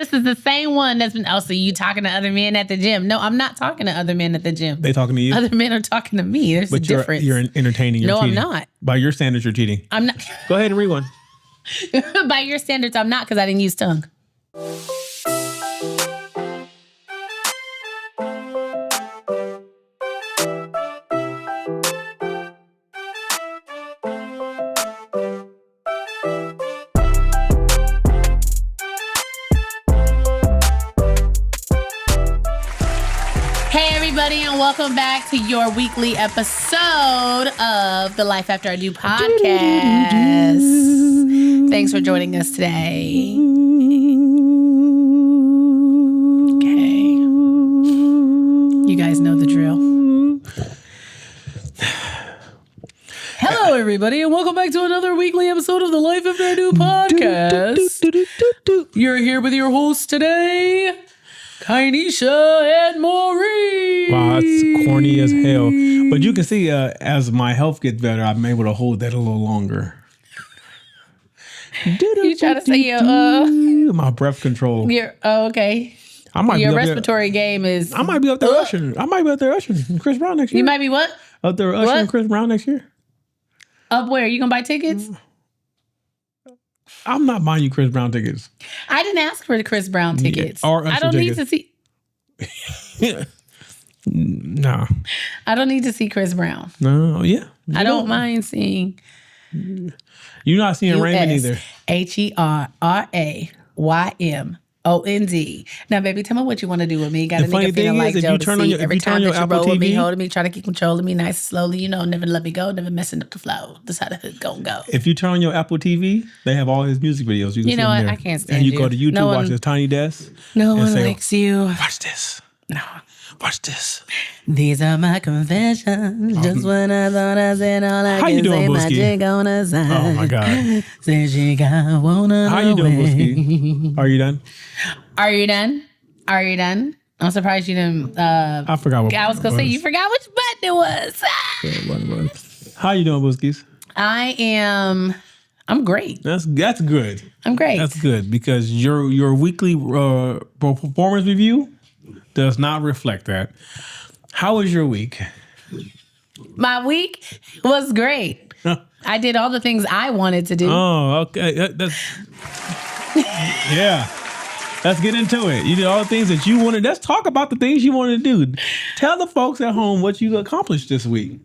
This is the same one that's been, so you talking to other men at the gym. No, I'm not talking to other men at the gym. They talking to you? Other men are talking to me. There's a difference. You're entertaining. You're cheating. I'm not. By your standards, you're cheating. I'm not. Go ahead and read one. By your standards, I'm not because I didn't use tongue. And welcome back to your weekly episode of the Life After I Do podcast. Thanks for joining us today. Okay. You guys know the drill. Hello, everybody, and welcome back to another weekly episode of the Life After I Do podcast. You're here with your hosts today, Nesha and Maureen. Wow, that's corny as hell. But you can see as my health gets better, I'm able to hold that a little longer. You try to say your my breath control. Okay. I might your be respiratory game is. I might be up there ushering. I might be up there ushering Chris Brown next year. You might be what? Up there ushering Chris Brown next year. Up where? You gonna buy tickets? I'm not buying you Chris Brown tickets. I didn't ask for the Chris Brown tickets. Or I don't need to see. No. I don't need to see Chris Brown. No, yeah. I don't mind seeing. You're not seeing Raymond either. HERRAYMOND. Now, baby, tell me what you want to do with me. Got a nigga feeling like Joe to see every time that you roll with me, holding me, trying to keep control of me nice and slowly. You know, never let me go, never messing up the flow. That's how the hood gonna go. If you turn on your Apple TV, they have all his music videos. You know what? I can't stand and you go to YouTube, watch this tiny desk. No one likes you. Watch this. No. Watch this. These are my confessions. Just when I thought I said all I can say, my chick on the side. Oh my God. Say she got one of the How you doing, Booski? Are you done? Are you done? Are you done? I'm surprised you didn't. I forgot what I was going to say, you forgot which button it was. How you doing, Booskies? I'm great. That's good. I'm great. That's good because your weekly performance review does not reflect that. How was your week? My week was great. I did all the things I wanted to do. Oh, okay. Yeah. Let's get into it. You did all the things that you wanted. Let's talk about the things you wanted to do. Tell the folks at home what you accomplished this week.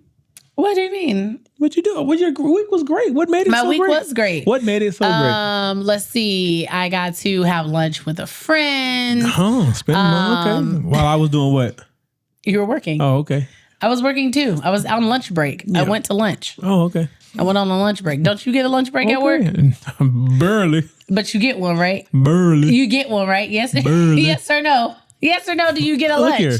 What do you mean? What you do? Well, your week was great. What made it so great? My week was great. What made it so great? Let's see. I got to have lunch with a friend. Oh, okay. While I was doing what? You were working. Oh, okay. I was working too. I was on lunch break. Yeah. I went to lunch. Oh, okay. I went on a lunch break. Don't you get a lunch break at work? Barely. But you get one, right? Barely. You get one, right? Yes. Barely. Yes or no? Yes or no? Do you get a lunch? Here.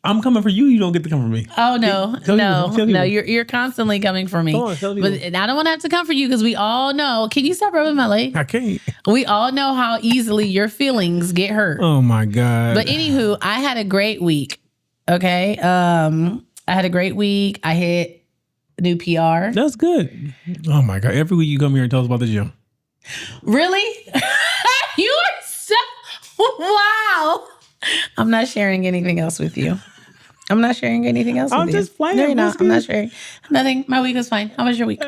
I'm coming for you. You don't get to come for me. Oh no, no! You're constantly coming for me. Come on, tell but I don't want to have to come for you because we all know. Can you stop rubbing my leg? I can't. We all know how easily your feelings get hurt. Oh my God! But anywho, I had a great week. Okay, I had a great week. I hit new PR. That's good. Oh my God! Every week you come here and tell us about the gym. Really? You are so wow. I'm not sharing anything else with you. I'm not sharing anything else with you. I'm just playing. No, you're not. I'm not sharing. Nothing. My week was fine. How was your week?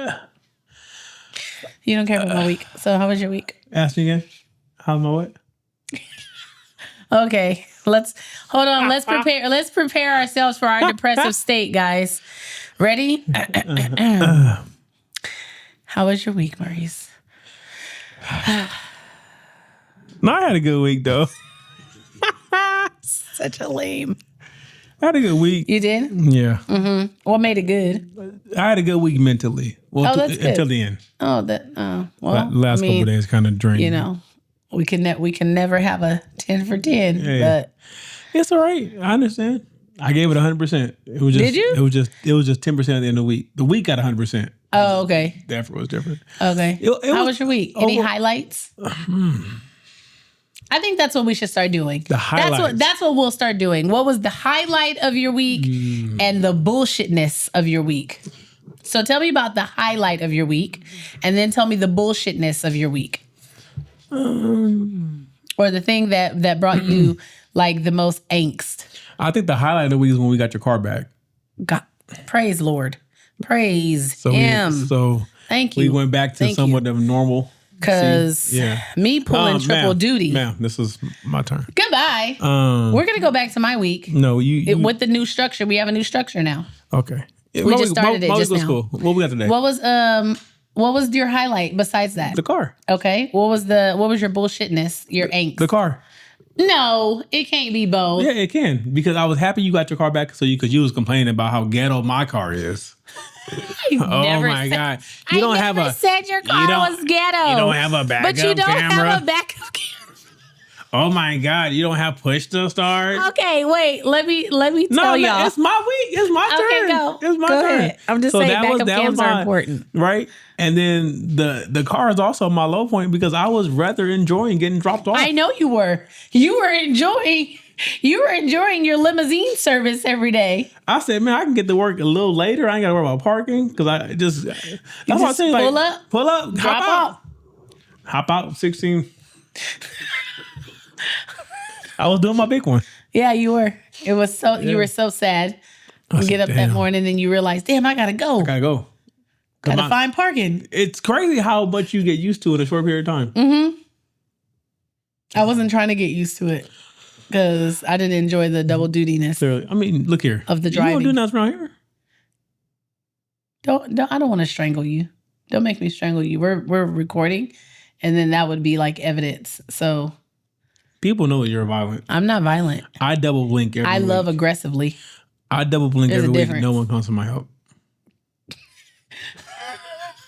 You don't care about my week. So how was your week? Ask me again. How's my what? Okay. Hold on. Let's prepare ourselves for our depressive state, guys. Ready? How was your week, Maurice? No, I had a good week though. Such a lame. I had a good week. You did? Yeah. Mm-hmm. What made it good? I had a good week mentally. Well, that's good. Until the end. Well, last couple of days kind of drained. You know, we can never have a 10 for 10. Yeah. But it's all right. I understand. I gave it 100%. It was just, did you? It was just 10% at the end of the week. The week got 100%. Oh, okay. The effort was different. Okay. How was your week? Any highlights? I think that's what we should start doing. The highlights. That's what we'll start doing. What was the highlight of your week and the bullshitness of your week? So tell me about the highlight of your week and then tell me the bullshitness of your week. Or the thing that brought you like the most angst? I think the highlight of the week is when we got your car back. God, praise Lord. Praise Him. Thank you. We went back to somewhat of normal. Because me pulling triple duty. Ma'am, this is my turn. Goodbye. We're going to go back to my week. No, you with the new structure. We have a new structure now. Okay. We just started it just now. Cool. What we got today? What was your highlight besides that? The car. Okay. What was your bullshitness? Your angst? The car. No, it can't be both. Yeah, it can. Because I was happy you got your car back because you was complaining about how ghetto my car is. Oh my God! You don't have a. Said your car was ghetto. You don't have a backup camera. But you don't have a backup camera. Oh my God! You don't have push to start. Okay, wait. Let me tell y'all. It's my week. It's my turn. Okay, go. It's my go turn. Ahead. I'm just saying backup cams are important, right? And then the car is also my low point because I was rather enjoying getting dropped off. I know you were. You were enjoying your limousine service every day. I said, man, I can get to work a little later. I ain't got to worry about parking because I just that's what I said. Pull up, hop out. 16. I was doing my big one. Yeah, you were. It was so you were so sad. You get up that morning and you realize, damn, I gotta go. Gotta find parking. It's crazy how much you get used to in a short period of time. Mm-hmm. I wasn't trying to get used to it because I didn't enjoy the double dutiness. I mean, look here. Of the driving. You don't do nothing around here. I don't want to strangle you. Don't make me strangle you. We're recording, and then that would be like evidence. So people know you're violent. I'm not violent. I double blink every week. I love aggressively. I double blink every week. No one comes to my help.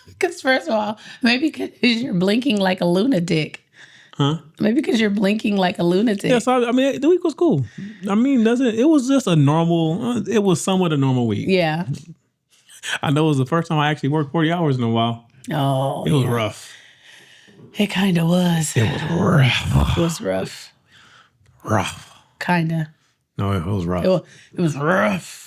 Because first of all, maybe because you're blinking like a lunatic. Huh? Maybe because you're blinking like a lunatic. Yeah, so I mean, the week was cool. I mean, it was just a normal, it was somewhat a normal week. Yeah. I know it was the first time I actually worked 40 hours in a while. Oh, it was rough. It kind of was. It was rough. It was rough. Rough. Kind of. No, it was rough. It was rough.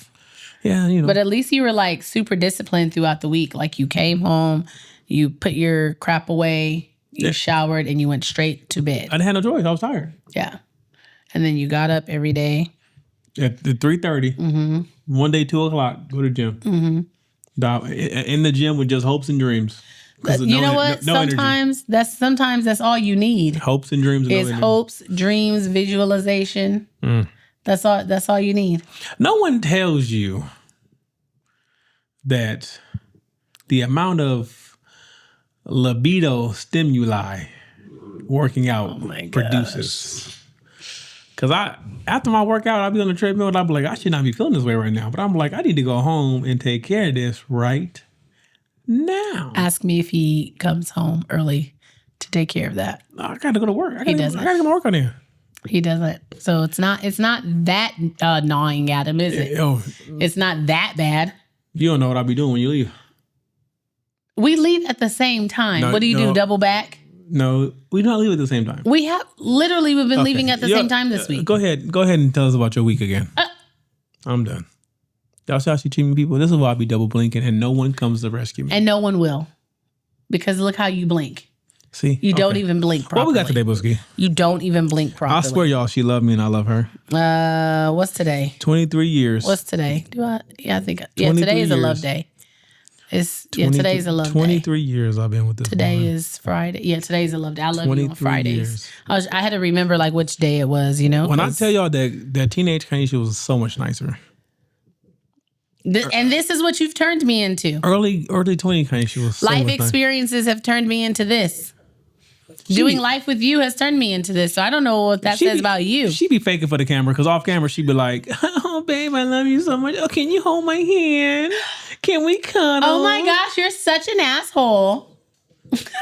Yeah, you know. But at least you were like super disciplined throughout the week. Like you came home, you put your crap away, you showered, and you went straight to bed. I didn't have no choice. I was tired. Yeah. And then you got up every day. At 3:30. Mm-hmm. One day, 2 o'clock, go to the gym. Mm-hmm. In the gym with just hopes and dreams. You know what? Sometimes that's all you need. Hopes and dreams. Is hopes, dreams, visualization. That's all you need. No one tells you that the amount of libido stimuli working out produces. Because after my workout, I'll be on the treadmill and I'll be like, I should not be feeling this way right now. But I'm like, I need to go home and take care of this right now. Ask me if he comes home early to take care of that. I got to go to work. He doesn't. I got to go to work on there. He doesn't. So it's not that gnawing at him, is it? It's not that bad. You don't know what I'll be doing when you leave. We leave at the same time. No, what do you do? Double back? No, we don't leave at the same time. We've been leaving at the same time this week. Go ahead and tell us about your week again. I'm done. Y'all see how she treating people? This is why I be double blinking and no one comes to rescue me. And no one will. Because look how you blink. See? You don't even blink properly. What we got today, Booski? You don't even blink properly. I swear, y'all, she loved me and I love her. What's today? 23 years. What's today? I think today is a love day. Today's a love day. 23 years I've been with this Today woman. Is Friday. Yeah, today's a love day. I love you on Fridays. Years. I had to remember like which day it was, you know? When I tell y'all that teenage Kanisha was so much nicer. And this is what you've turned me into. Early 20 Kanisha was so life experiences have turned me into this. Doing life with you has turned me into this. So I don't know what that says about you. She be faking for the camera because off camera she be like, oh, babe, I love you so much. Oh, can you hold my hand? Can we cuddle? Oh my gosh, you're such an asshole.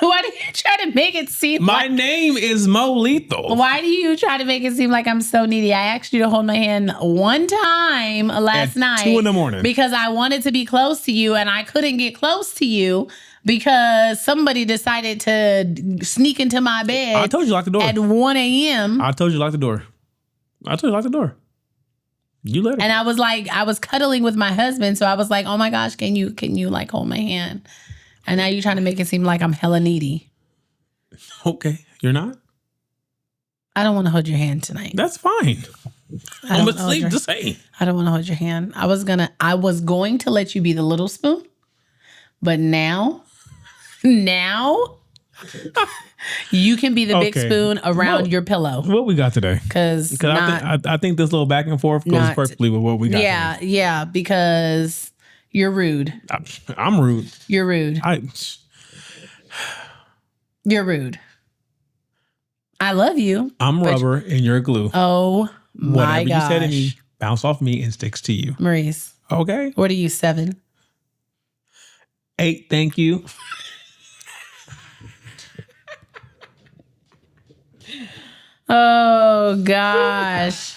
Why do you try to make it seem my name is Moelethal. Why do you try to make it seem like I'm so needy? I asked you to hold my hand one time last night. 2 a.m. Because I wanted to be close to you and I couldn't get close to you because somebody decided to sneak into my bed. I told you lock the door. At 1 a.m. I told you lock the door. You let her. And I was cuddling with my husband. So I was like, oh my gosh, can you like hold my hand? And now you're trying to make it seem like I'm hella needy. Okay. You're not? I don't want to hold your hand tonight. That's fine. I'm asleep the same. I don't want to hold your hand. I was going to let you be the little spoon, but now you can be the big spoon around your pillow. What we got today? Because I think this little back and forth goes perfectly with what we got today. Yeah, because you're rude. I'm rude. You're rude. You're rude. I love you. I'm rubber and you're glue. Oh my gosh. Whatever you say to me, bounce off me and sticks to you. Maurice. Okay. What are you, 7? 8, thank you. Oh gosh.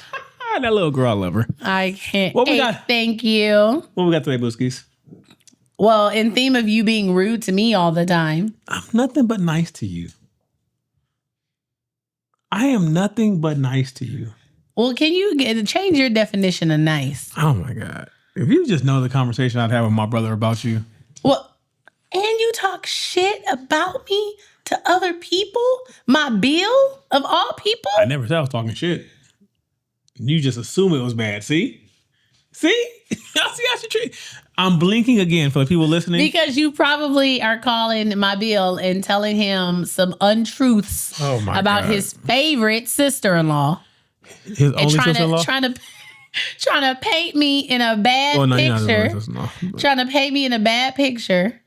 That little girl, I love her. I can't. What we got? Thank you. What we got today, Booskies? Well, in theme of you being rude to me all the time. I'm nothing but nice to you. I am nothing but nice to you. Well, can you change your definition of nice? Oh my God. If you just know the conversation I'd have with my brother about you. Well, and you talk shit about me to other people? My Bill of all people? I never said I was talking shit. You just assume it was bad. See? See how she treat. I'm blinking again for the people listening. Because you probably are calling my Bill and telling him some untruths about his favorite sister-in-law. His only sister-in-law? Trying to paint me in a bad picture. Trying to paint me in a bad picture.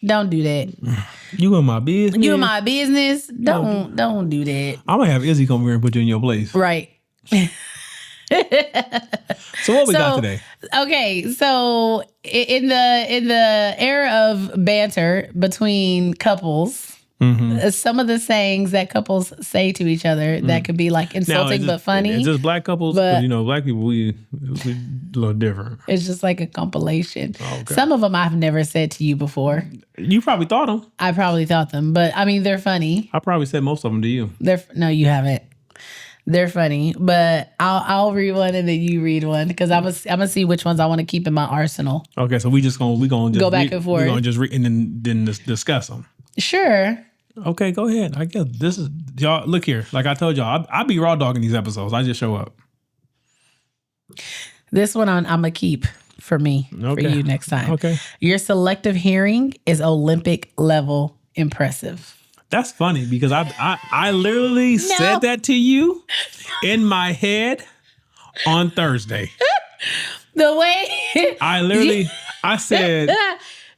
Don't do that. You in my business. You in my business. Don't do that. I'm gonna have Izzy come here and put you in your place. Right. So what we got today? Okay, so in the era of banter between couples, some of the sayings that couples say to each other that could be like insulting but funny. It's just black couples, but black people we a little different. It's just like a compilation. Okay. Some of them I've never said to you before. You probably thought them. I probably thought them, but I mean they're funny. I probably said most of them to you. No, you haven't. They're funny, but I'll read one and then you read one because I'm gonna see which ones I want to keep in my arsenal. Okay, so we gonna go back and forth. We're gonna just read and then discuss them. Sure. Okay, go ahead. I guess this is y'all. Look here, like I told y'all, I be raw dogging these episodes. I just show up. This one I'm gonna keep for me for you next time. Okay. Your selective hearing is Olympic level impressive. That's funny because I literally said that to you in my head on Thursday. The way I said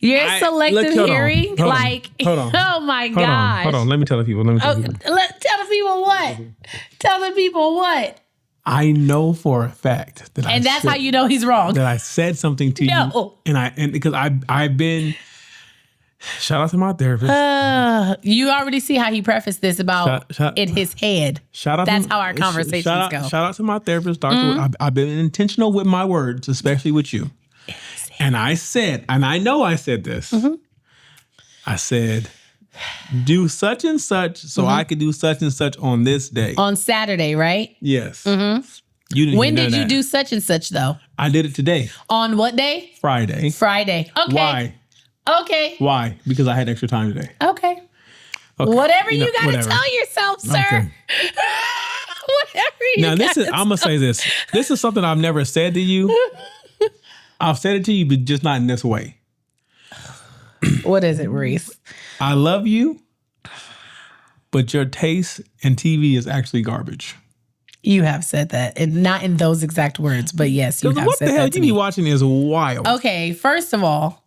your selective hearing, hold on. Oh my gosh. Hold on. Let me tell the people. Tell the people what? Tell the people what? I know for a fact that that's how you know he's wrong. That I said something to you, and because I've been. Shout out to my therapist. You already see how he prefaced this about in his head. That's how our conversations go. Shout out to my therapist, Doctor. I've been intentional with my words, especially with you. And I said, and I know I said this. I said, do such and such so I could do such and such on this day. On Saturday, right? Yes. You didn't when did you do such and such though? I did it today. On what day? Friday. Okay. Why? Okay. Why? Because I had extra time today. Okay. Whatever you gotta tell yourself, sir. Okay. Whatever you now this is I'm gonna say this. This is something I've never said to you. I've said it to you, but just not in this way. What is it, Reese? I love you, but your taste in TV is actually garbage. You have said that, and not in those exact words, but yes, you have said that. What the hell you be watching is wild. Okay, first of all,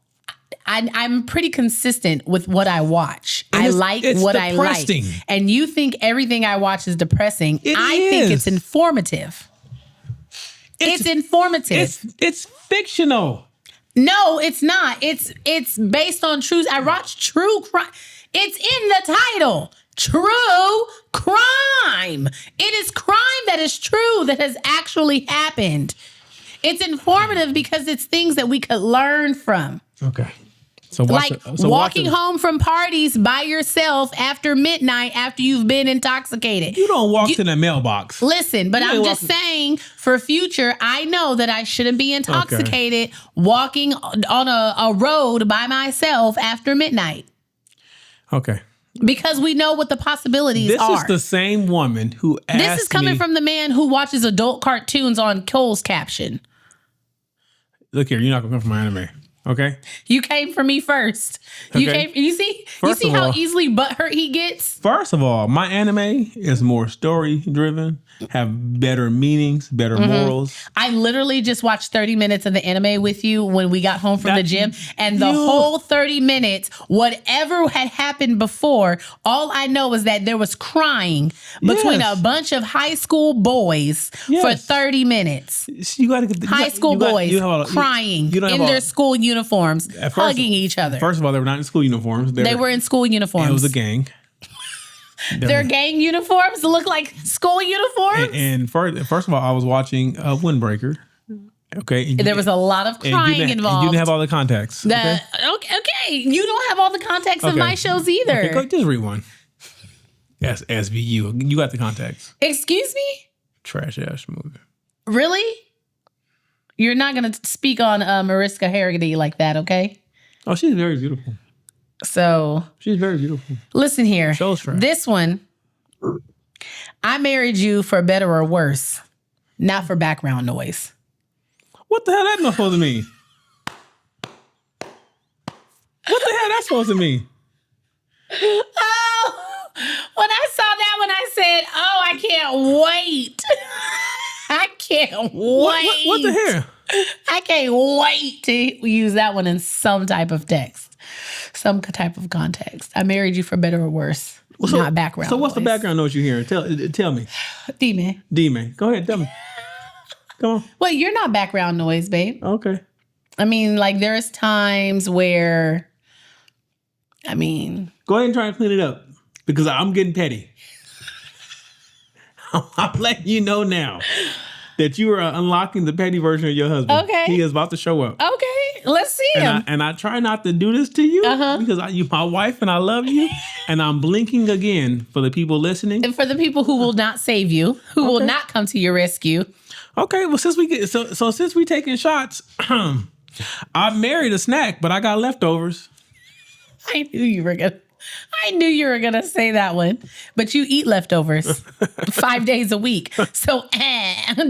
I'm pretty consistent with what I watch. I like what I like. And you think everything I watch is depressing. I think it's informative. It's informative. It's fictional. No, it's not. It's based on truth. I watch true crime. It's in the title. True crime. It is crime that is true, that has actually happened. It's informative because it's things that we could learn from. Okay. Walking home from parties by yourself after midnight after you've been intoxicated. You don't walk to the mailbox. Listen, but I'm just saying for future, I know that I shouldn't be intoxicated walking on a road by myself after midnight. Okay. Because we know what the possibilities This are. is the same woman who asked me. This is coming from the man who watches adult cartoons on Cole's caption. Look here, you're not going to come from my anime. Okay? You came for me first. Okay. You see First of how all- easily butthurt he gets? First of all, my anime is more story driven, have better meanings, better morals. I literally just watched 30 minutes of the anime with you when we got home from the gym. And the whole 30 minutes, whatever had happened before, all I know is that there was crying between a bunch of high school boys for 30 minutes. You gotta get High school boys crying in their school uniforms, hugging each other. First of all, they were not in school uniforms. They were in school uniforms. It was a gang. Their gang uniforms look like school uniforms. And first of all, I was watching Windbreaker. Okay. There was a lot of crying involved. And you didn't have all the context. Okay. You don't have all the context in my shows either. Okay, go, just read one. Yes, SVU. You got the context. Excuse me? Trash ass movie. Really? You're not going to speak on Mariska Hargitay like that, okay? Oh, she's very beautiful. So She's very beautiful. listen here. Show's trash. This one, I married you for better or worse, not for background noise. What the hell that not supposed to mean? What the hell that supposed to mean? Oh, when I saw that one, I said, oh, I can't wait. I can't wait. What the hell? I can't wait to use that one in some type of text, some type of context. I married you for better or worse, not background. So what's the noise. background noise you hearing? Tell me. Demon. D-Man. Go ahead, tell me. Come on. Well, you're not background noise, babe. Okay. I mean, like there's times where, Go ahead and try and clean it up because I'm getting petty. I'm letting you know now that you are unlocking the petty version of your husband. Okay. He is about to show up. okay, let's see him. And I try not to do this to you because you're my wife and I love you. And I'm blinking again for the people listening. And for the people who will not save you, who will not come to your rescue. Okay, well since we taking shots, I married a snack, but I got leftovers. I knew you were gonna say that one. But you eat leftovers 5 days a week. So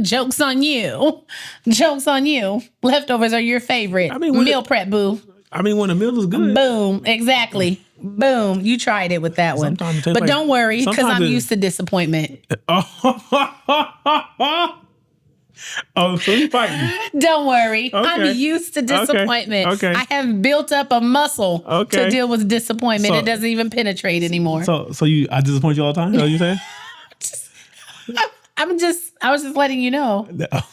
joke's on you. Joke's on you. Leftovers are your favorite. Meal prep, boo. When a meal is good. Boom. Exactly. Boom. You tried it with that one. Sometimes it tastes But don't worry, because sometimes I'm used to disappointment. Oh, so you fighting. Don't worry. Okay. I'm used to disappointment. Okay. I have built up a muscle to deal with disappointment. So- It doesn't even penetrate anymore. So I disappoint you all the time? Is that what you saying? I was just letting you know.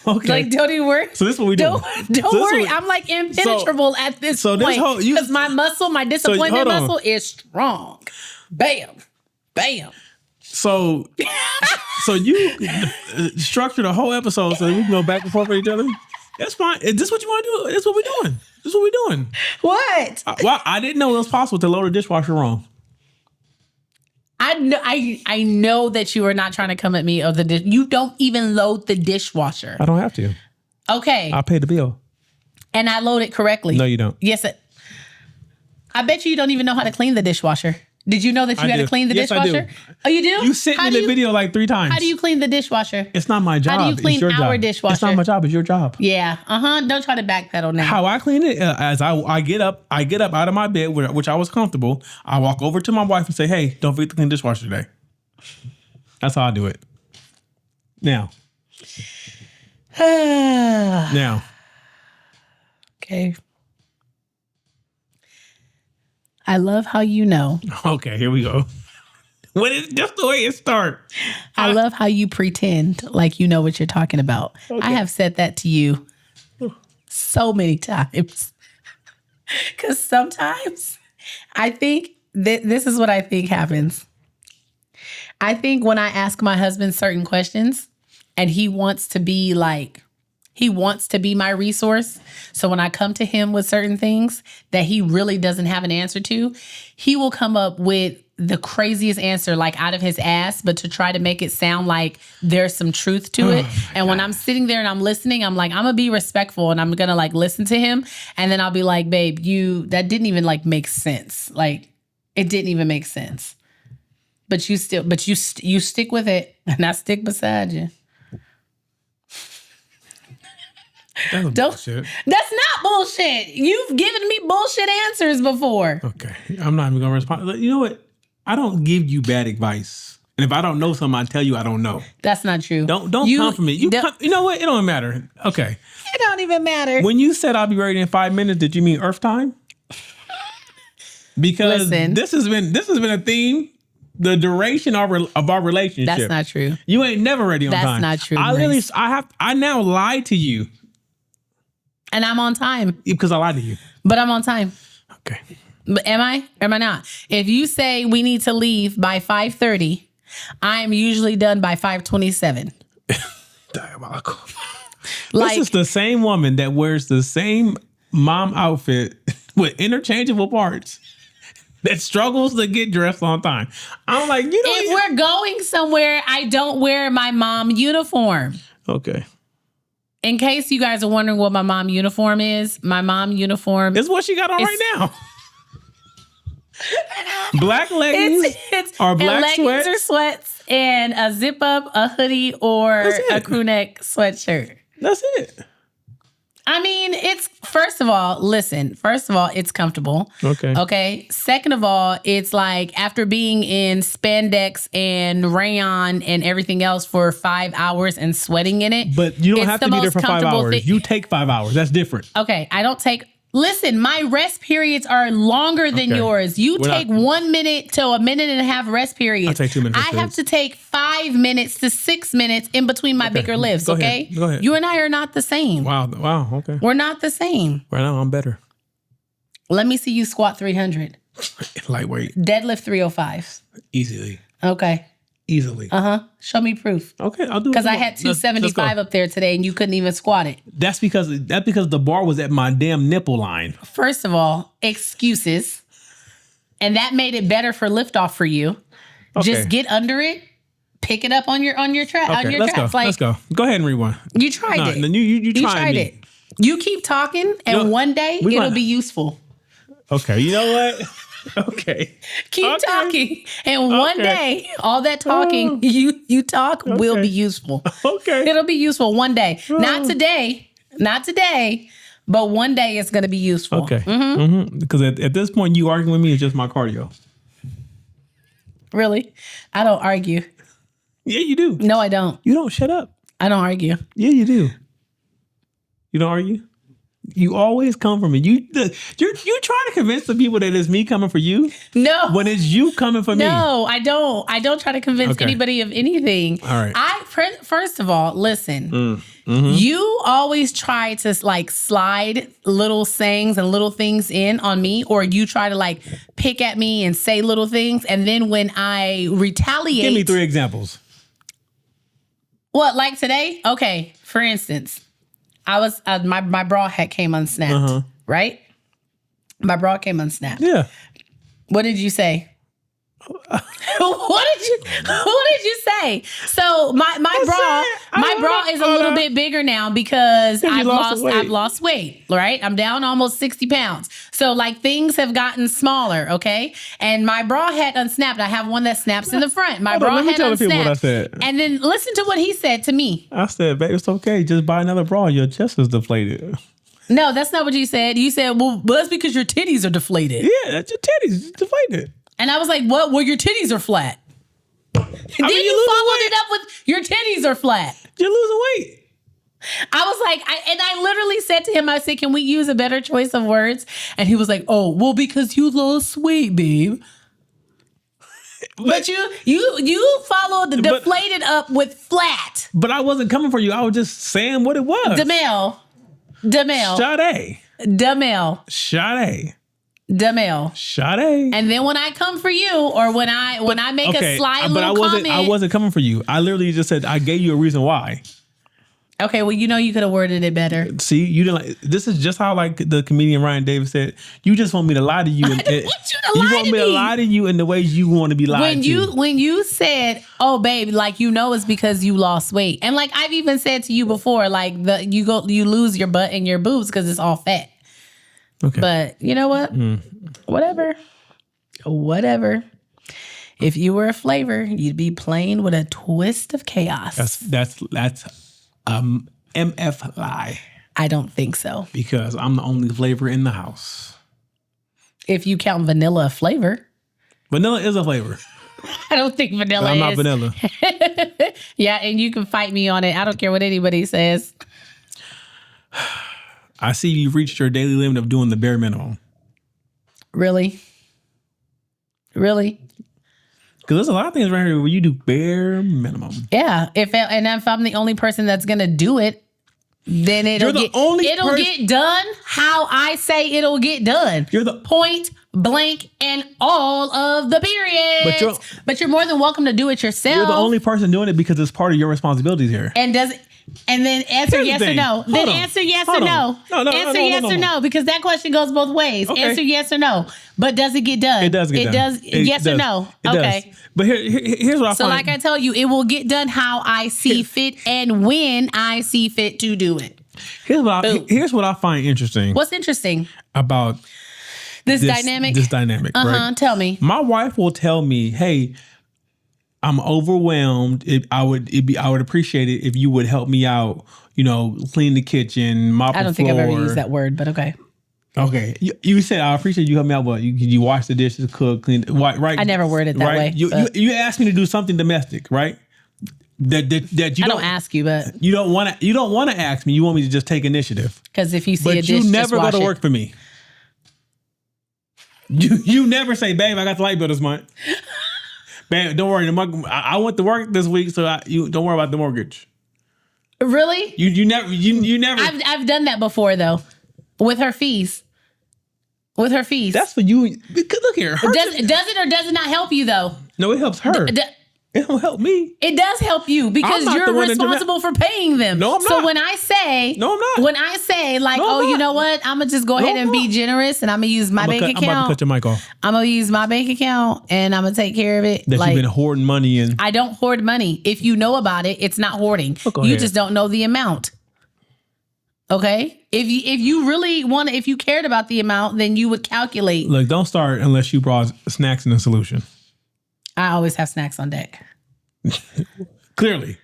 Okay. Like, don't even worry. So this is what we do. Don't worry. I'm like impenetrable at this point. Because my disappointment hold on. muscle is strong. Bam. Bam. So you structured a whole episode so we can go back and forth with each other? That's fine. Is this what you want to do? That's what we're doing. This is what we're doing. What? I didn't know it was possible to load a dishwasher wrong. I know that you are not trying to come at me of the dish. You don't even load the dishwasher. I don't have to. Okay. I paid the bill. And I load it correctly. No, you don't. Yes. I bet you don't even know how to clean the dishwasher. Did you know that you had to clean the dishwasher? I do. Oh, you do? You sent me the video like 3 times. How do you clean the dishwasher? It's not my job. How do you clean it's your our job. dishwasher? It's not my job. It's your job. Yeah. Don't try to backpedal now. How I clean it, as I get up out of my bed, which I was comfortable. I walk over to my wife and say, "Hey, don't forget to clean the dishwasher today." That's how I do it. Now. Okay. I love how you know. Okay, here we go. What is just the way it starts? I love how you pretend like you know what you're talking about. Okay. I have said that to you so many times. Because sometimes I think this is what I think happens. I think when I ask my husband certain questions and he wants to be my resource. So when I come to him with certain things that he really doesn't have an answer to, he will come up with the craziest answer, like out of his ass, but to try to make it sound like there's some truth to it. And when I'm sitting there and I'm listening, I'm like, I'm gonna be respectful and I'm gonna like listen to him. And then I'll be like, babe, that didn't even like make sense. Like it didn't even make sense. But you stick with it, and I stick beside you. That's bullshit. That's not bullshit. You've given me bullshit answers before. Okay. I'm not even going to respond. You know what? I don't give you bad advice. And if I don't know something, I tell you I don't know. That's not true. Don't come for me. You know what? It don't matter. Okay. It don't even matter. When you said I'll be ready in 5 minutes, did you mean Earth time? Because this has been a theme. The duration of our relationship. That's not true. You ain't never ready on time. That's not true. I now lie to you. And I'm on time. Because I lied to you. But I'm on time. Okay. But am I? Or am I not? If you say we need to leave by 5:30, I'm usually done by 5:27. Diabolical. This is the same woman that wears the same mom outfit with interchangeable parts that struggles to get dressed on time. I'm like, if we're going somewhere, I don't wear my mom uniform. Okay. In case you guys are wondering what my mom uniform is, my mom uniform is what she got on right now. Black leggings or black leggings sweats or sweats and a zip up, a hoodie, or a crew neck sweatshirt. That's it. I mean, first of all, it's comfortable. Okay. Okay. Second of all, it's like after being in spandex and rayon and everything else for 5 hours and sweating in it. But you don't have to be there for 5 hours. You take 5 hours. That's different. Okay. Listen, my rest periods are longer than yours. You take 1 minute to a minute and a half rest periods. I take 2 minutes. I have to take 5 minutes to 6 minutes in between my bigger lifts, Go okay? ahead. Go ahead. You and I are not the same. Wow, okay. We're not the same. Right now, I'm better. Let me see you squat 300. Lightweight. Deadlift 305. Easily. Okay. Easily. Show me proof. Okay, I'll do it. Because I had 275 up there today and you couldn't even squat it. That's because the bar was at my damn nipple line. First of all, excuses. And that made it better for liftoff for you. Okay. Just get under it, pick it up on your track. Okay, let's go. Go ahead and rewind. You tried it. You tried it. You keep talking and one day it'll be useful. Okay, you know what? Okay. Keep talking. And one day, all that talking you talk will be useful. Okay. It'll be useful one day. Not today, but one day it's going to be useful. Okay. Because at this point, you arguing with me is just my cardio. Really? I don't argue. Yeah, you do. No, I don't. You don't. Shut up. I don't argue. Yeah, you do. You don't argue? You always come for me. You're trying to convince the people that it's me coming for you. No, when it's you coming for me. No, I don't. I don't try to convince anybody of anything. All right. First of all, listen. You always try to like slide little sayings and little things in on me, or you try to like pick at me and say little things, and then when I retaliate, give me 3 examples. What, like today? Okay, for instance. I was my bra hat came unsnapped, right? My bra came unsnapped. Yeah. What did you say? What did you say? So my bra is a little bit bigger now because I've lost weight, right? I'm down almost 60 pounds. So like things have gotten smaller, okay? And my bra had unsnapped. I have one that snaps in the front. My bra had unsnapped. What I said. And then listen to what he said to me. I said, babe, it's okay. Just buy another bra. Your chest is deflated. No, that's not what you said. You said, well, that's because your titties are deflated. Yeah, that's your titties. It's deflated. And I was like, what? Well, your titties are flat. Then you followed it up with, your titties are flat. You're losing weight. I was like, I literally said to him, I said, can we use a better choice of words? And he was like, oh, well, because you lost weight, babe. But you followed the deflated up with flat. But I wasn't coming for you. I was just saying what it was. Demel. Sade. And then when I come for you, or when I make a sly little comment. I wasn't coming for you. I literally just said, I gave you a reason why. Okay, well, you could have worded it better. See, you didn't like. This is just how like the comedian Ryan Davis said. You just want me to lie to you. I don't want you to lie to you in the ways you want to be lied to. When you said, "Oh, babe," like it's because you lost weight, and like I've even said to you before, like you lose your butt and your boobs because it's all fat. Okay, but you know what? Whatever. If you were a flavor, you'd be plain with a twist of chaos. That's MF lie. I don't think so. Because I'm the only flavor in the house. If you count vanilla a flavor. Vanilla is a flavor. I don't think vanilla I'm not vanilla. Yeah, and you can fight me on it. I don't care what anybody says. I see you've reached your daily limit of doing the bare minimum. Really? Really? Because there's a lot of things right here where you do bare minimum. Yeah. If I'm the only person that's going to do it, then it'll get done how I say it'll get done. You're the point blank and all of the periods. But you're more than welcome to do it yourself. You're the only person doing it because it's part of your responsibilities here. And then answer yes or no. Then answer yes or no. Answer yes or no, because that question goes both ways. Okay. Answer yes or no. But does it get done? It does get done. Yes or no? Okay. Does. But here's what I find. So like I tell you, it will get done how I see fit and when I see fit to do it. Here's what I find interesting. What's interesting about this dynamic? This dynamic, right? Tell me. My wife will tell me, "Hey, I'm overwhelmed. I would appreciate it if you would help me out. You know, clean the kitchen, mop the floor." I don't think I've ever used that word, but okay. Okay, you said I appreciate you help me out, but you wash the dishes, cook, clean, right? I never worded that way. You asked me to do something domestic, right? That you don't ask you, but you don't want to ask me. You want me to just take initiative. Because if you see a dish, you never go to work for me. You never say, "Babe, I got the light bill this month." Babe, don't worry. I went to work this week, so you don't worry about the mortgage. Really? You never. I've done that before though, with her fees. That's for you. Look here. Does it or does it not help you though? No, it helps her. It don't help me. It does help you because you're responsible for paying them. No, I'm not. So when I say, like, you know what? I'm going to just go ahead and be generous and I'm going to use my bank account. I'm about to cut your mic off. I'm going to use my bank account and I'm going to take care of it. That you've been hoarding money in. I don't hoard money. If you know about it, it's not hoarding. You just don't know the amount. Okay? If you really if you cared about the amount, then you would calculate. Look, don't start unless you brought snacks in the solution. I always have snacks on deck. Clearly.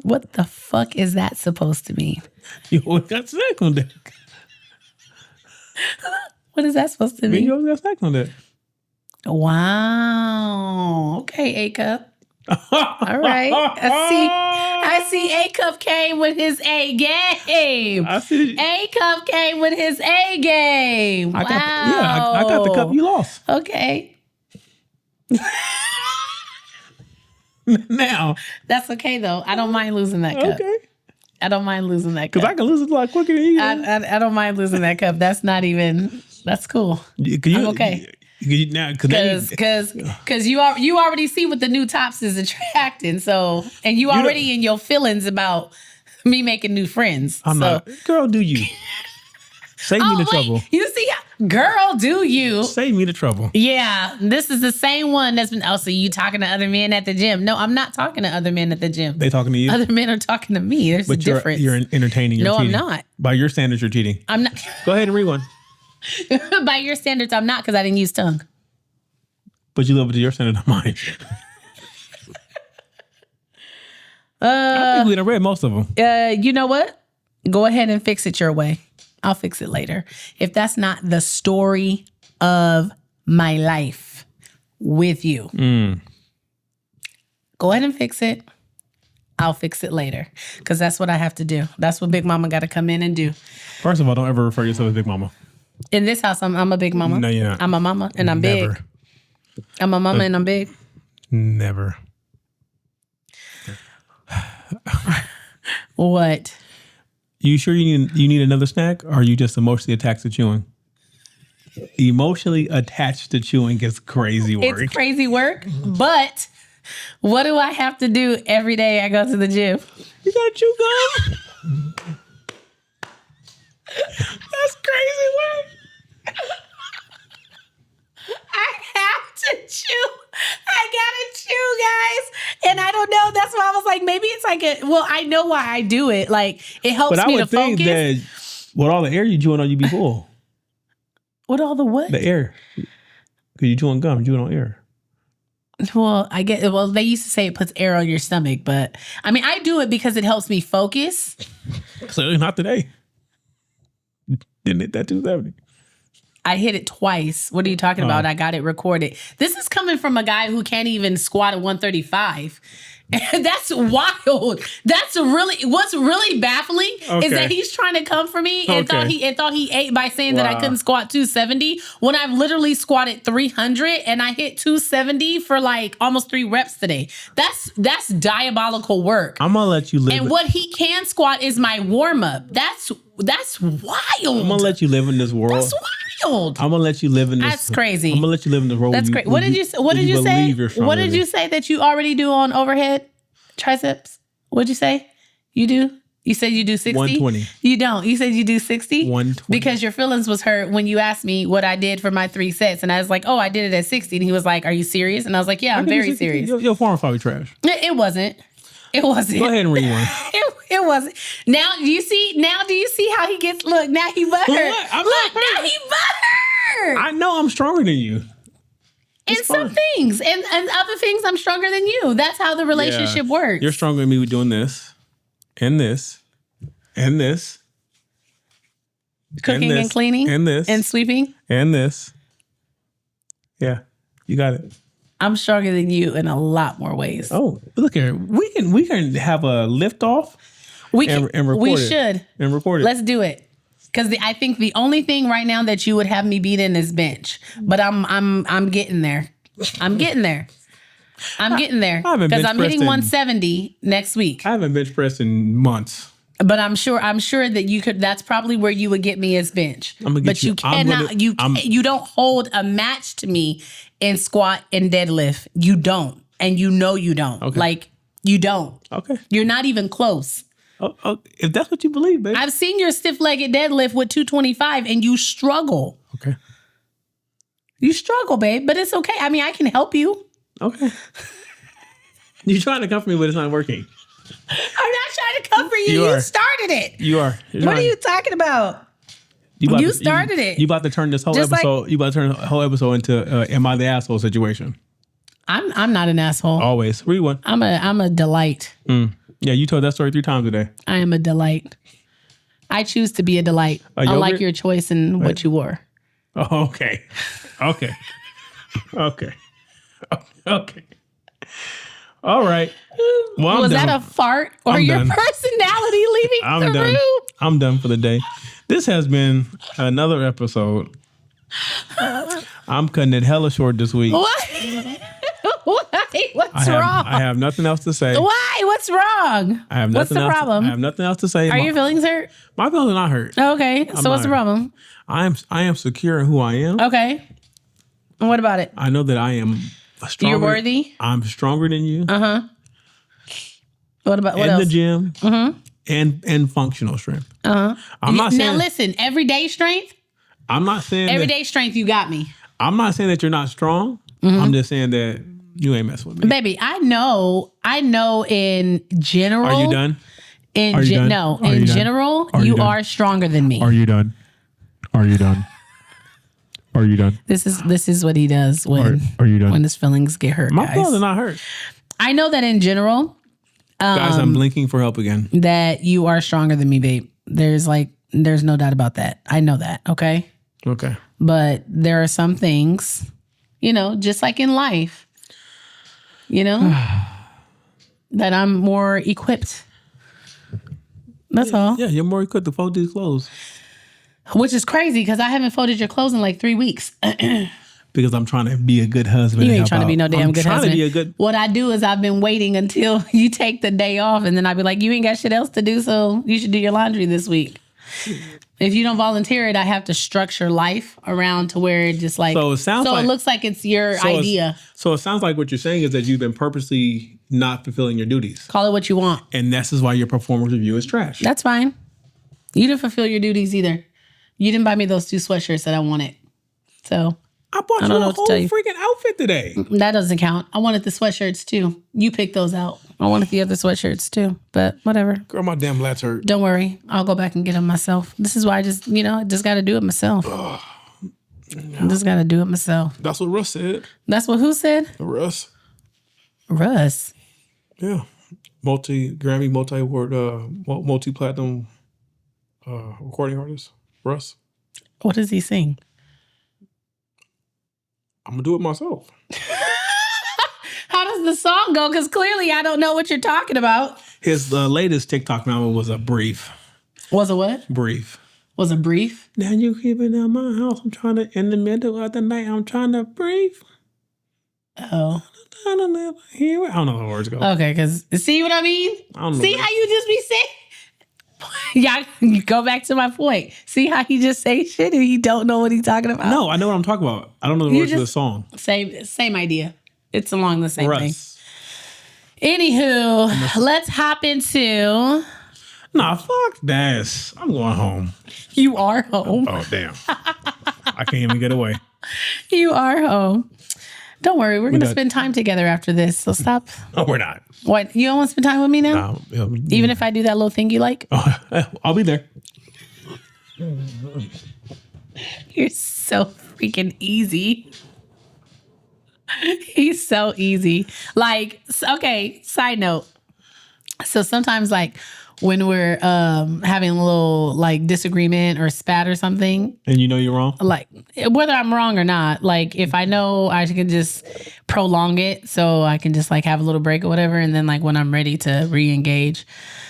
What the fuck is that supposed to mean? You always got snacks on deck. What is that supposed to mean? You always got snacks on deck. Wow. Okay, A-Cup. All right. I see A-Cup came with his A game. A-Cup came with his A game. Wow. I got the cup you lost. Okay. Now. That's okay, though. I don't mind losing that cup. Okay. I don't mind losing that cup. Because I can lose it a lot quicker than you. I don't mind losing that cup. That's not even, that's cool. I'm okay. Because you already see what the new tops is attracting. So, and you already in your feelings about me making new friends. I'm not. Girl, do you? Save me the trouble. You see, girl, do you? Save me the trouble. Yeah, this is the same one that's been. Oh, so you talking to other men at the gym? No, I'm not talking to other men at the gym. They talking to you? Other men are talking to me. There's a difference. You're entertaining. No, cheating. I'm not. By your standards, you're cheating. I'm not. Go ahead and read one. By your standards, I'm not because I didn't use tongue. But you live up to your standard, not mine. I think we done read most of them. You know what? Go ahead and fix it your way. I'll fix it later. If that's not the story of my life with you, go ahead and fix it. I'll fix it later. Because that's what I have to do. That's what Big Mama got to come in and do. First of all, don't ever refer to yourself as Big Mama. In this house, I'm a big mama. No, you're not. I'm a mama and I'm big. I'm a mama and I'm big. Never. What? You sure you need another snack, or are you just emotionally attached to chewing? Emotionally attached to chewing is crazy work. It's crazy work, but what do I have to do every day I go to the gym? You gotta chew gum. That's crazy work. I have to chew. I gotta chew, guys. And I don't know. That's why I was like, maybe it's like I know why I do it. Like, it helps me to focus. But I would think that with all the air you chewing on, you'd be full. With all the what? The air. Because you chewing gum, you chewing on air. Well, they used to say it puts air on your stomach, but I mean, I do it because it helps me focus. Clearly not today. Didn't hit that 270. I hit it twice. What are you talking about? I got it recorded. This is coming from a guy who can't even squat at 135. That's wild. What's really baffling is that he's trying to come for me and thought he ate by saying that I couldn't squat 270 when I've literally squatted 300 and I hit 270 for like almost 3 reps today. That's diabolical work. I'm gonna let you live. And what he can squat is my warm up. That's wild. I'm gonna let you live in this world. That's wild. I'm gonna let you live in this. That's crazy. I'm gonna let you live in this world. That's crazy. What did you say? What did you say that you already do on overhead triceps? What'd you say? You do? You said you do 60? 120. You don't. You said you do 60? 120. Because your feelings was hurt when you asked me what I did for my 3 sets. And I was like, oh, I did it at 60. And he was like, are you serious? And I was like, yeah, I'm very serious. Your form probably trash. It wasn't. It wasn't. Go ahead and read one. It wasn't. Now, do you see how he gets, look, now he butthurt. Now he butthurt. I know I'm stronger than you. In some things. And other things, I'm stronger than you. That's how the relationship works. You're stronger than me with doing this, and this, and this. Cooking and cleaning. And this. And sweeping. And this. Yeah, you got it. I'm stronger than you in a lot more ways. Oh, look here. We can have a lift off and record it. We should. And record it. Let's do it. Because I think the only thing right now that you would have me beat in is bench. But I'm getting there. I'm getting there. Because I'm hitting 170 next week. I haven't bench pressed in months. But I'm sure that you could. That's probably where you would get me as bench. But you cannot. You don't hold a match to me in squat and deadlift. You don't, and you know you don't. Okay. Like you don't. Okay. You're not even close. Oh, if that's what you believe, baby. I've seen your stiff-legged deadlift with 225, and you struggle. Okay. You struggle, babe, but it's okay. I mean, I can help you. Okay. You're trying to comfort me, but it's not working. I'm not trying to comfort you. You started it. You are. What are you talking about? You started it. You about to turn this whole episode. You about to turn the whole episode into "Am I the asshole?" situation. I'm not an asshole. Always. Read one. I'm a delight. Yeah, you told that story 3 times today. I am a delight. I choose to be a delight. Unlike your choice in what you wore. Oh, okay. Okay. Okay. Okay. All right. Well, was that a fart or your personality leaving the room? I'm done for the day. This has been another episode. I'm cutting it hella short this week. What? Why? What's wrong? I have nothing else to say. Why? What's wrong? What's the problem? I have nothing else to say. Are your feelings hurt? My feelings are not hurt. Okay. So what's the problem? I am secure in who I am. Okay. And what about it? I know that I am stronger. You're worthy? I'm stronger than you. Uh-huh. What else? In the gym. Mm-hmm. And functional strength. Uh-huh. I'm not saying... Now listen, everyday strength? I'm not saying everyday strength, you got me. I'm not saying that you're not strong. Mm-hmm. I'm just saying that you ain't messing with me. Baby, I know in general. Are you done? In general, you are stronger than me. Are you done? Are you done? Are you done? This is what he does when his feelings get hurt. My feelings are not hurt. I know that in general. Guys, I'm blinking for help again. That you are stronger than me, babe. There's no doubt about that. I know that. Okay. Okay. But there are some things, just like in life, that I'm more equipped. That's all. Yeah, you're more equipped to fold these clothes. Which is crazy because I haven't folded your clothes in like 3 weeks. Because I'm trying to be a good husband. You ain't trying to be no damn good husband. To be a good... What I do is I've been waiting until you take the day off, and then I'd be like, you ain't got shit else to do, so you should do your laundry this week. If you don't volunteer it, I have to structure life around to where it just like... So it looks like it's your idea. So it sounds like what you're saying is that you've been purposely not fulfilling your duties. Call it what you want. And this is why your performance review is trash. That's fine. You didn't fulfill your duties either. You didn't buy me those 2 sweatshirts that I wanted. So... I bought you a whole freaking outfit today. That doesn't count. I wanted the sweatshirts too. You picked those out. I wanted the other sweatshirts too, but whatever. Girl, my damn lats hurt. Don't worry. I'll go back and get them myself. This is why I just got to do it myself. I just gotta do it myself. That's what Russ said. That's what who said? Russ. Yeah. Grammy, multi-award, multi-platinum recording artist. Russ. What does he sing? I'm gonna do it myself. How does the song go? Because clearly I don't know what you're talking about. His latest TikTok number was a brief. Was a what? Brief. Was a brief? Now you creeping out my house. I'm trying to, in the middle of the night, I'm trying to breathe. Oh. I don't know how the words go. Okay, because see what I mean? See how you just be saying? Yeah, you go back to my point. See how he just say shit and he don't know what he's talking about? No, I know what I'm talking about. I don't know the words of the song. Same idea. It's along the same thing. Russ. Anywho, let's hop into... Nah, fuck that. I'm going home. You are home. Oh, damn. I can't even get away. You are home. Don't worry, we're going to spend time together after this, so stop. No, we're not. What, you don't want to spend time with me now? No. Even if I do that little thing you like? I'll be there. You're so freaking easy. He's so easy. Like, okay, side note. So sometimes like when we're having a little like disagreement or spat or something. And you know you're wrong? Like whether I'm wrong or not, like if I know I can just prolong it so I can just like have a little break or whatever. And then like when I'm ready to re-engage,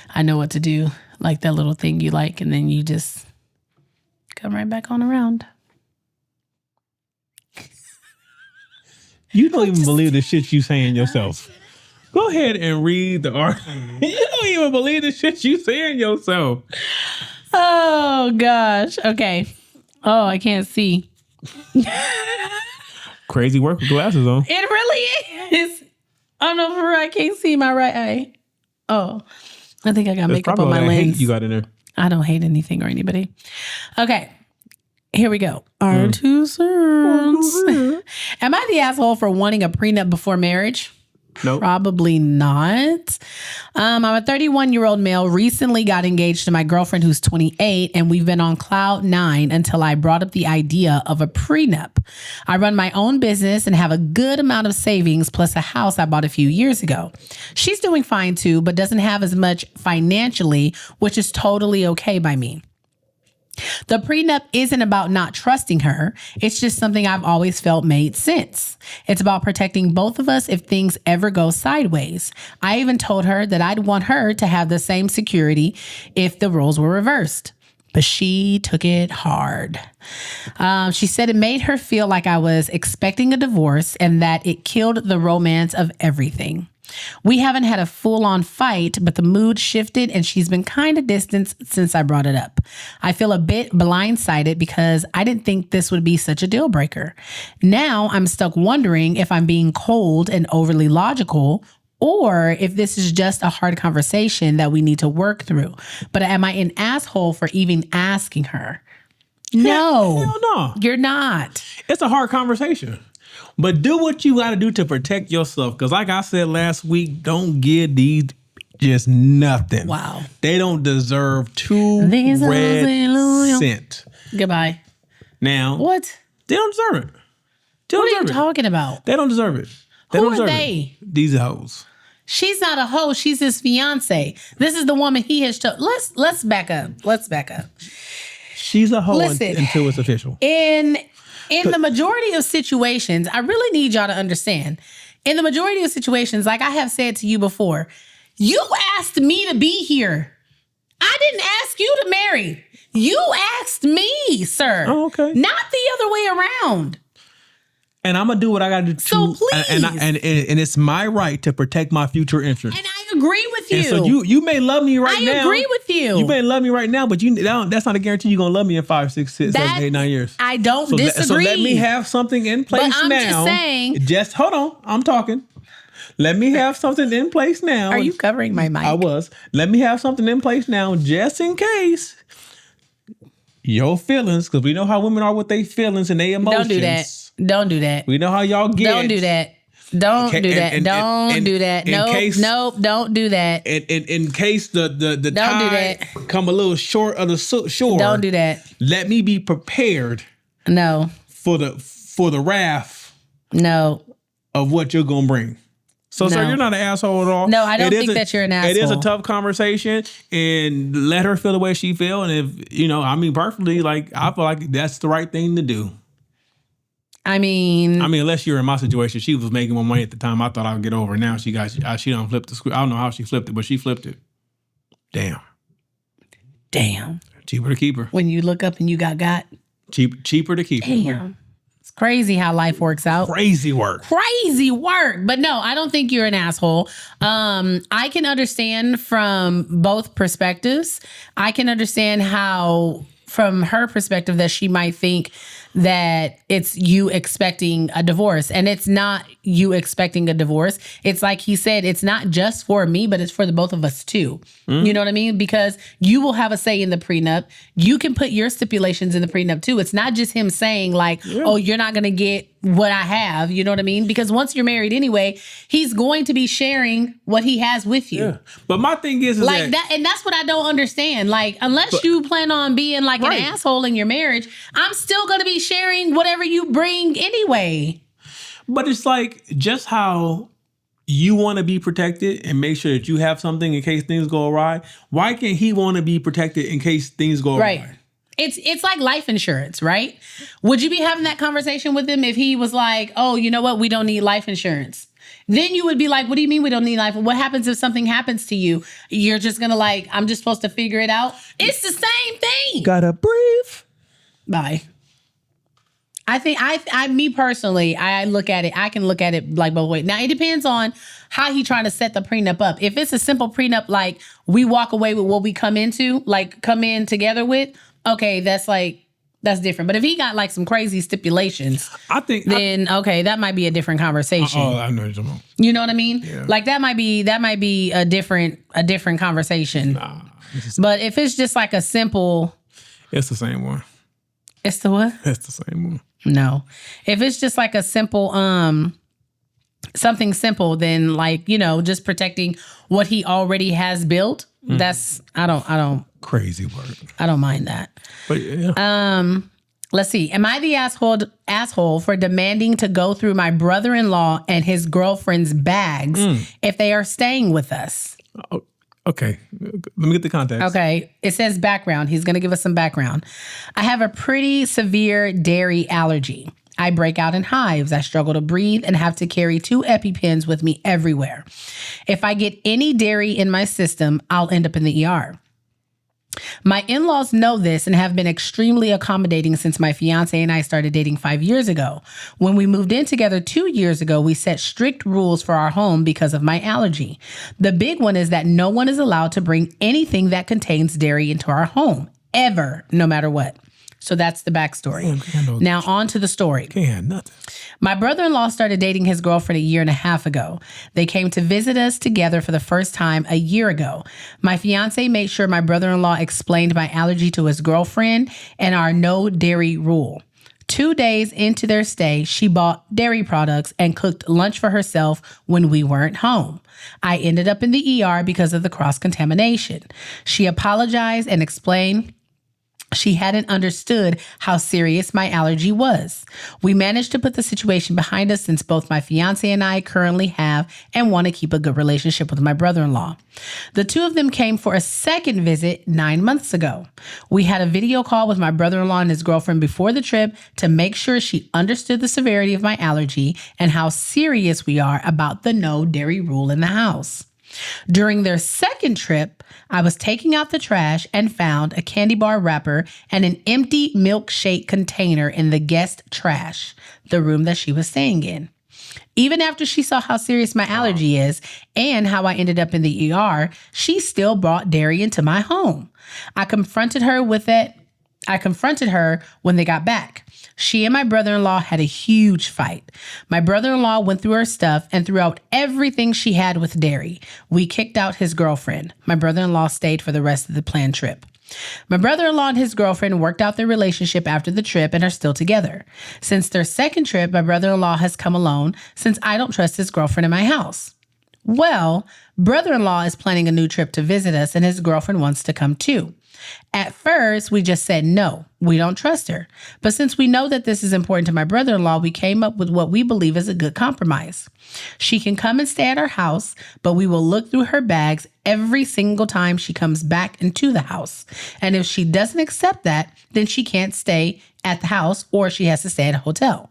I know what to do. Like that little thing you like, and then you just come right back on around. You don't even believe the shit you saying yourself. Go ahead and read the article. You don't even believe the shit you saying yourself. Oh, gosh. Okay. Oh, I can't see. Crazy work with glasses on. It really is. Oh, no, for real, I can't see my right eye. Oh, I think I got makeup on my lens. Hate you got in there. I don't hate anything or anybody. Okay. Here we go. Our 2 cents. Am I the asshole for wanting a prenup before marriage? Nope. Probably not. I'm a 31-year-old male, recently got engaged to my girlfriend who's 28, and we've been on cloud 9 until I brought up the idea of a prenup. I run my own business and have a good amount of savings plus a house I bought a few years ago. She's doing fine too, but doesn't have as much financially, which is totally okay by me. The prenup isn't about not trusting her. It's just something I've always felt made sense. It's about protecting both of us if things ever go sideways. I even told her that I'd want her to have the same security if the roles were reversed. But she took it hard. She said it made her feel like I was expecting a divorce and that it killed the romance of everything. We haven't had a full-on fight, but the mood shifted and she's been kind of distant since I brought it up. I feel a bit blindsided because I didn't think this would be such a deal breaker. Now I'm stuck wondering if I'm being cold and overly logical, or if this is just a hard conversation that we need to work through. But am I an asshole for even asking her? No. Hell no. You're not. It's a hard conversation. But do what you got to do to protect yourself. Because like I said last week, don't give these just nothing. Wow. They don't deserve 2 red cents. Goodbye. Now. What? They don't deserve it. What are you talking about? They don't deserve it. Who are they? These hoes. She's not a hoe. She's his fiance. This is the woman he has chosen. Let's back up. Let's back up. She's a hoe until it's official. In the majority of situations, I really need y'all to understand. In the majority of situations, like I have said to you before, you asked me to be here. I didn't ask you to marry. You asked me, sir. Oh, okay. Not the other way around. And I'm gonna do what I gotta do. So please. And it's my right to protect my future interests. And I agree with you. And so you may love me right now. I agree with you. You may love me right now, but that's not a guarantee you're gonna love me in 5, 6, 7, 8, 9 years. I don't disagree. So let me have something in place now. But I'm just saying. Just hold on. I'm talking. Let me have something in place now. Are you covering my mic? I was. Let me have something in place now, just in case. Your feelings, because we know how women are with their feelings and their emotions. Don't do that. Don't do that. We know how y'all get. Don't do that. Don't do that. Don't do that. Nope. Don't do that. In case the tide come a little short of the shore. Don't do that. Let me be prepared. No. for the wrath No. of what you're gonna bring. So, sir, No. you're not an asshole at all. No, I don't think that you're an asshole. It is a tough conversation, and let her feel the way she feel. And if, you know, I mean, personally, like, I feel like that's the right thing to do. I mean, unless you're in my situation, she was making more money at the time. I thought I would get over it. Now she done flipped the script. I don't know how she flipped it, but she flipped it. Damn. Cheaper to keep her. When you look up and you got. Cheaper to keep her. Damn. It's crazy how life works out. Crazy work. But no, I don't think you're an asshole. I can understand from both perspectives. I can understand how, from her perspective, that she might think that it's you expecting a divorce, and it's not you expecting a divorce. It's like he said, it's not just for me, but it's for the both of us too. You know what I mean? Because you will have a say in the prenup. You can put your stipulations in the prenup too. It's not just him saying like, oh, you're not going to get what I have. You know what I mean? Because once you're married anyway, he's going to be sharing what he has with you. Yeah. But my thing is like that, and that's what I don't understand. Like, unless you plan on being like an asshole in your marriage, I'm still going to be sharing whatever you bring anyway. But it's like, just how you want to be protected and make sure that you have something in case things go awry, why can't he want to be protected in case things go awry? It's like life insurance, right? Would you be having that conversation with him if he was like, oh, you know what? We don't need life insurance. Then you would be like, what do you mean we don't need life? What happens if something happens to you? You're just going to like, I'm just supposed to figure it out. It's the same thing. Gotta breathe. Bye. I think me personally, I look at it, I can look at it like both ways. Now it depends on how he trying to set the prenup up. If it's a simple prenup, like we walk away with what we come in together with, okay, that's different. But if he got like some crazy stipulations, okay, that might be a different conversation. Oh, I know what you're talking about. You know what I mean? Yeah. Like that might be a different conversation. Nah, but if it's just like a simple, it's the same one. It's the what? It's the same one. No. If it's just like a simple, something simple, then like, you know, just protecting what he already has built, that's, I don't. Crazy work. I don't mind that. But yeah. Let's see. Am I the asshole for demanding to go through my brother-in-law and his girlfriend's bags if they are staying with us? Oh, okay. Let me get the context. Okay. It says background. He's going to give us some background. I have a pretty severe dairy allergy. I break out in hives. I struggle to breathe and have to carry 2 EpiPens with me everywhere. If I get any dairy in my system, I'll end up in the ER. My in-laws know this and have been extremely accommodating since my fiance and I started dating 5 years ago. When we moved in together 2 years ago, we set strict rules for our home because of my allergy. The big one is that no one is allowed to bring anything that contains dairy into our home, ever, no matter what. So that's the backstory. Now on to the story. Can't nothing. My brother-in-law started dating his girlfriend 1.5 years ago. They came to visit us together for the first time 1 year ago. My fiance made sure my brother-in-law explained my allergy to his girlfriend and our no dairy rule. 2 days into their stay, she bought dairy products and cooked lunch for herself when we weren't home. I ended up in the ER because of the cross-contamination. She apologized and explained she hadn't understood how serious my allergy was. We managed to put the situation behind us since both my fiance and I currently have and want to keep a good relationship with my brother-in-law. The two of them came for a second visit 9 months ago. We had a video call with my brother-in-law and his girlfriend before the trip to make sure she understood the severity of my allergy and how serious we are about the no dairy rule in the house. During their second trip, I was taking out the trash and found a candy bar wrapper and an empty milkshake container in the guest trash, the room that she was staying in. Even after she saw how serious my allergy is and how I ended up in the ER, she still brought dairy into my home. I confronted her when they got back. She and my brother-in-law had a huge fight. My brother-in-law went through her stuff and threw out everything she had with dairy. We kicked out his girlfriend. My brother-in-law stayed for the rest of the planned trip. My brother-in-law and his girlfriend worked out their relationship after the trip and are still together. Since their second trip, my brother-in-law has come alone since I don't trust his girlfriend in my house. Well, brother-in-law is planning a new trip to visit us and his girlfriend wants to come too. At first, we just said no, we don't trust her. But since we know that this is important to my brother-in-law, we came up with what we believe is a good compromise. She can come and stay at our house, but we will look through her bags every single time she comes back into the house. And if she doesn't accept that, then she can't stay at the house or she has to stay at a hotel.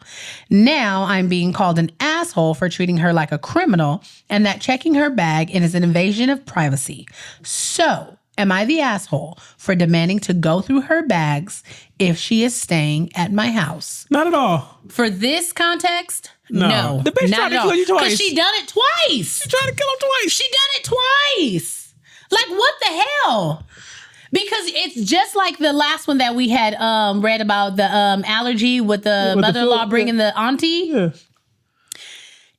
Now I'm being called an asshole for treating her like a criminal and that checking her bag is an invasion of privacy. So, am I the asshole for demanding to go through her bags if she is staying at my house? Not at all. For this context, no. The bitch tried to kill you twice. Because she done it twice. She tried to kill him twice. She done it twice. Like, what the hell? Because it's just like the last one that we had read about, the allergy with the mother-in-law bringing the auntie. Yeah.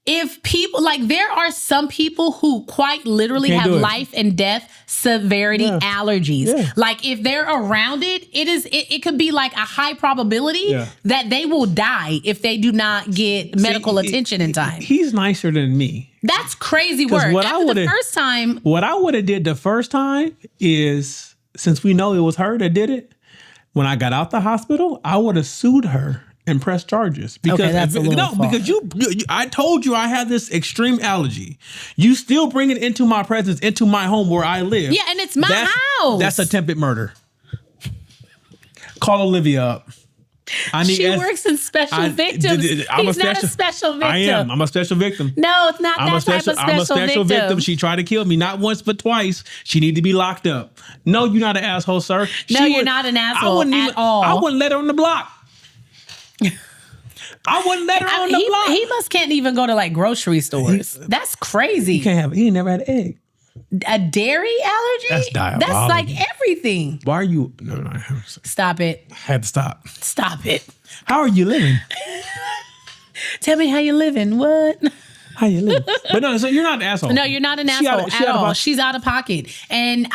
If people, like, there are some people who quite literally have life and death severity allergies. Yeah. Like, if they're around it could be like a high probability that they will die if they do not get medical attention in time. He's nicer than me. That's crazy work. What I would have did the first time is, since we know it was her that did it, when I got out the hospital, I would have sued her and press charges because I told you I had this extreme allergy. You still bring it into my presence, into my home where I live. Yeah, and it's my house. That's attempted murder. Call Olivia up. She works in special victims. He's not a special victim. I am. I'm a special victim. No, it's not that type of special victim. I'm a special victim. She tried to kill me, not once but twice. She need to be locked up. No, you're not an asshole, sir. You're not an asshole at all. I wouldn't let her on the block. I wouldn't let her on the block. He can't even go to like grocery stores. That's crazy. He never had an egg. A dairy allergy? That's diabolical. That's like everything. Why are you? No. Stop it. I had to stop. Stop it. How are you living? Tell me how you living. What? How you living? But no, so you're not an asshole. No, you're not an asshole at all. She's out of pocket. And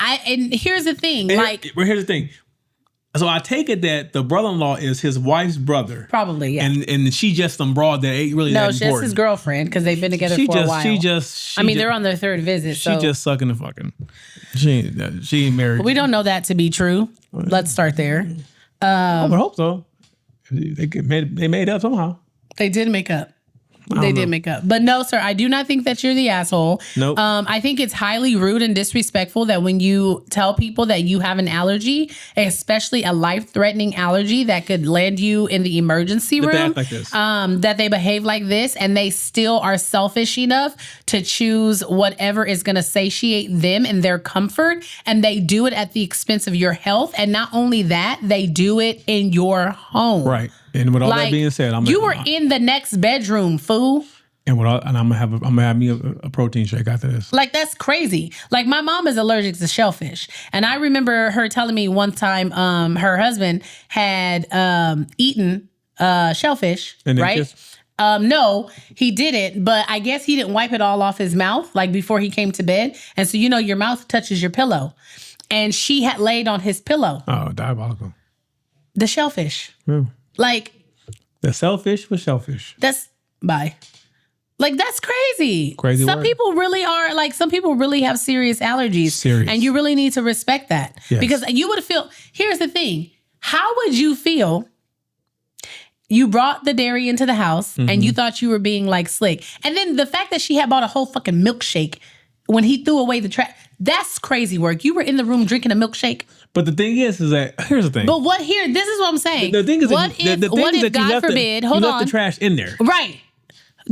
here's the thing. Here's the thing. So I take it that the brother-in-law is his wife's brother. Probably, yeah. And she just some broad that ain't really that important. No, she's his girlfriend because they've been together for a while. They're on their third visit. She just sucking the fucking. She ain't married. We don't know that to be true. Let's start there. I would hope so. They made up somehow. They did make up. They did make up. But no, sir, I do not think that you're the asshole. Nope. I think it's highly rude and disrespectful that when you tell people that you have an allergy, especially a life-threatening allergy that could land you in the emergency room, like this. That they behave like this and they still are selfish enough to choose whatever is going to satiate them and their comfort. And they do it at the expense of your health. And not only that, they do it in your home. Right. And with all that being said, you were in the next bedroom, fool. And I'm gonna have me a protein shake after this. Like, that's crazy. Like, my mom is allergic to shellfish, and I remember her telling me one time, her husband had eaten shellfish, right? No, he didn't, but I guess he didn't wipe it all off his mouth like before he came to bed, and so your mouth touches your pillow, and she had laid on his pillow. Oh, diabolical! The shellfish. Yeah. Like, the shellfish was shellfish. That's crazy. Crazy. Some people really are some people really have serious allergies. And you really need to respect that. Yes. Because you would feel, here's the thing. How would you feel? You brought the dairy into the house and you thought you were being like slick. And then the fact that she had bought a whole fucking milkshake when he threw away the trash, that's crazy work. You were in the room drinking a milkshake. But the thing is that here's the thing. But this is what I'm saying. The thing is, what if God forbid, hold on, you left the trash in there, right?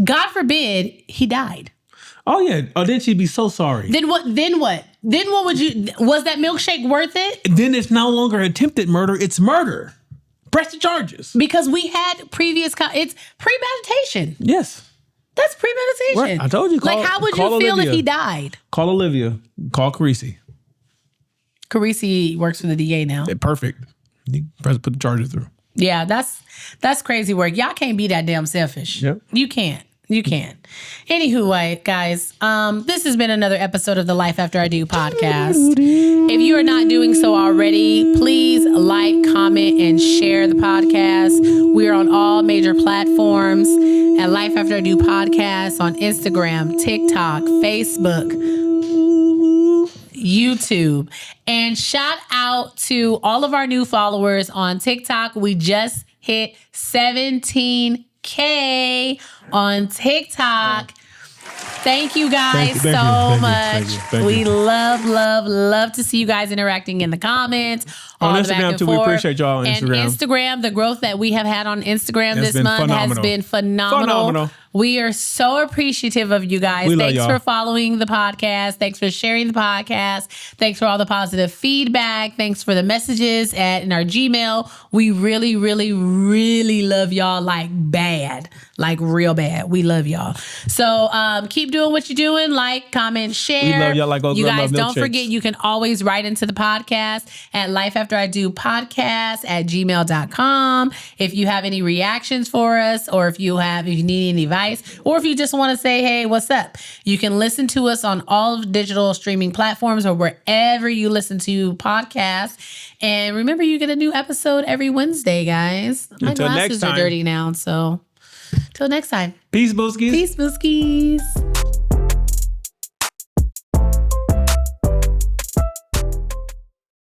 God forbid he died. Oh yeah. Oh, then she'd be so sorry. Then what? Then what would you? Was that milkshake worth it? Then it's no longer attempted murder. It's murder. Press the charges. Because we had previous. It's premeditation. Yes. That's premeditation. Right. I told you. How would you feel if he died? Call Olivia. Call Carisi. Carisi works for the DA now. Perfect. You put the charges through. Yeah, that's crazy work. Y'all can't be that damn selfish. Yep. You can't. Anywho, guys, this has been another episode of the Life After I Do podcast. If you are not doing so already, please like, comment, and share the podcast. We're on all major platforms at Life After I Do podcast on Instagram, TikTok, Facebook, YouTube. YouTube. And shout out to all of our new followers on TikTok. We just hit 17K on TikTok. Thank you guys so much. We love to see you guys interacting in the comments. On Instagram too, we appreciate y'all on Instagram. And Instagram, the growth that we have had on Instagram this month has been phenomenal. We are so appreciative of you guys. Thanks for following the podcast. Thanks for sharing the podcast. Thanks for all the positive feedback. Thanks for the messages in our Gmail. We really, really, really love y'all like bad, like real bad. We love y'all. So keep doing what you're doing. Like, comment, share. We love y'all like you guys don't forget, you can always write into the podcast at lifeafteridopodcast@gmail.com. If you have any reactions for us, or if you need any advice, or if you just want to say, hey, what's up? You can listen to us on all of digital streaming platforms or wherever you listen to podcasts. And remember, you get a new episode every Wednesday, guys. My glasses are dirty now, so till next time. Peace, Booskies. Peace, Booskies.